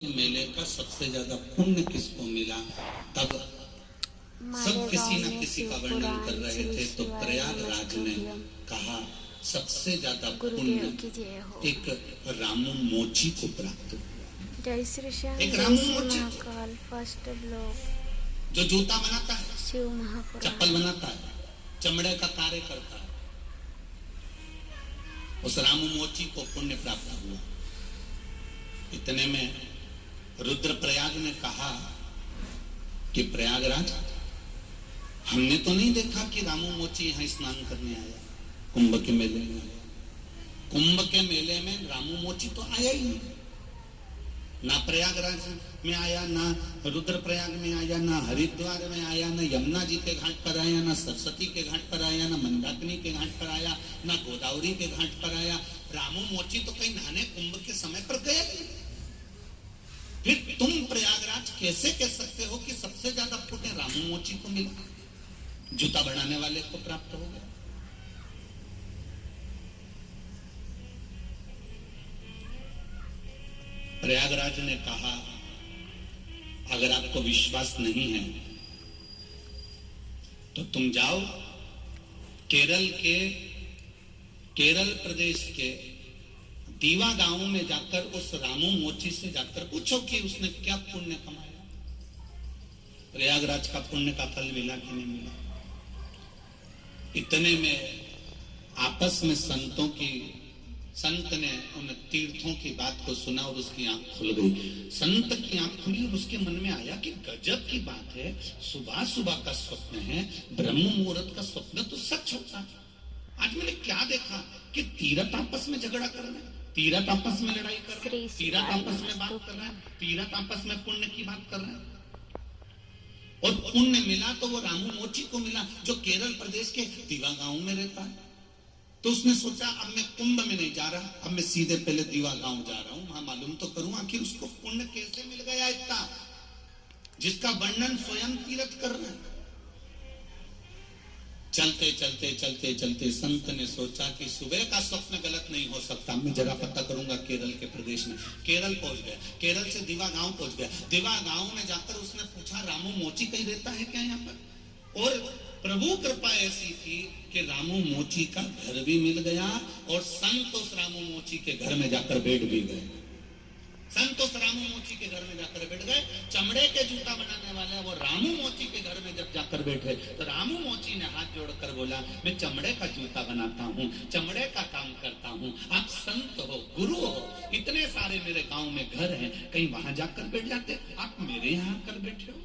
मेले का सबसे ज्यादा पुण्य किसको मिला? तब सब किसी न किसी का वर्णन कर रहे थे, तो प्रयागराज ने कहा सबसे ज्यादा पुण्य एक रामू मोची को प्राप्त हुआ। जय श्री श्याम। एक रामू मोची फर्स्ट ब्लॉग जो जूता बनाता है, शिव महापुराण, चप्पल बनाता है, चमड़े का कार्य करता है, उस रामू मोची को पुण्य प्राप्त हुआ। इतने में रुद्रप्रयाग ने कहा कि प्रयागराज, हमने तो नहीं देखा कि रामू मोची यहाँ स्नान करने आया, कुंभ के मेले में आया। कुंभ के मेले में रामू मोची तो आया ही नहीं, ना प्रयागराज में आया, ना रुद्रप्रयाग में आया, ना हरिद्वार में आया, ना यमुना जी के घाट पर आया, ना सरस्वती के घाट पर आया, ना मंदाकिनी के घाट पर आया, ना गोदावरी के घाट पर आया। रामू मोची तो कहीं नहाने कुंभ के समय पर गया नहीं। फिर तुम प्रयागराज कैसे कह सकते हो कि सबसे ज्यादा पुण्य रामू मोची को मिला, जूता बनाने वाले को प्राप्त हो गया? प्रयागराज ने कहा अगर आपको विश्वास नहीं है तो तुम जाओ केरल प्रदेश के दीवा गांव में जाकर उस रामू मोची से जाकर पूछो कि उसने क्या पुण्य कमाया, प्रयागराज का पुण्य का फल मिला कि नहीं मिला। इतने में आपस में संत ने उन तीर्थों की बात को सुना और उसकी आंख खुल गई। संत की आंख खुली और उसके मन में आया कि गजब की बात है, सुबह सुबह का स्वप्न है, ब्रह्म मुहूर्त का स्वप्न तो सच होता है। आज मैंने क्या देखा कि तीरथ आपस में झगड़ा कर रहे हैं, तीरथ आपस में लड़ाई कर रहे हैं, तीरथ आपस में बात कर रहे हैं, तीरथ आपस में पुण्य की बात कर रहे हैं। और पुण्य मिला तो वो रामू मोची को मिला जो केरल प्रदेश के दीवा गांव में रहता है। तो उसने सोचा अब मैं कुंभ में नहीं जा रहा, अब मैं सीधे पहले दीवा गांव जा रहा हूं, वहां मालूम तो करूं आखिर उसको पुण्य कैसे मिल गया इतना, जिसका वर्णन स्वयं तीरथ कर रहे हैं। चलते चलते चलते चलते संत ने सोचा कि सुबह का स्वप्न गलत नहीं हो सकता, मैं जरा पता करूंगा केरल के प्रदेश में। केरल पहुंच गया, केरल से दीवा गांव पहुंच गया। दीवा गांव में जाकर उसने पूछा रामू मोची कहीं रहता है क्या यहाँ पर? और प्रभु कृपा ऐसी थी कि रामू मोची का घर भी मिल गया और संत उस रामू मोची के घर में जाकर बैठ भी गए। संत उस रामू मोची के घर में जाकर बैठ गए। चमड़े के जूता बनाने वाले वो रामू मोची के घर में जब जाकर बैठे तो रामू मोची ने हाथ जोड़कर बोला, मैं चमड़े का जूता बनाता हूँ, चमड़े का काम करता हूँ, आप संत हो, गुरु हो, इतने सारे मेरे गांव में घर हैं, कहीं वहां जाकर बैठ जाते, आप मेरे यहाँ आकर बैठे हो।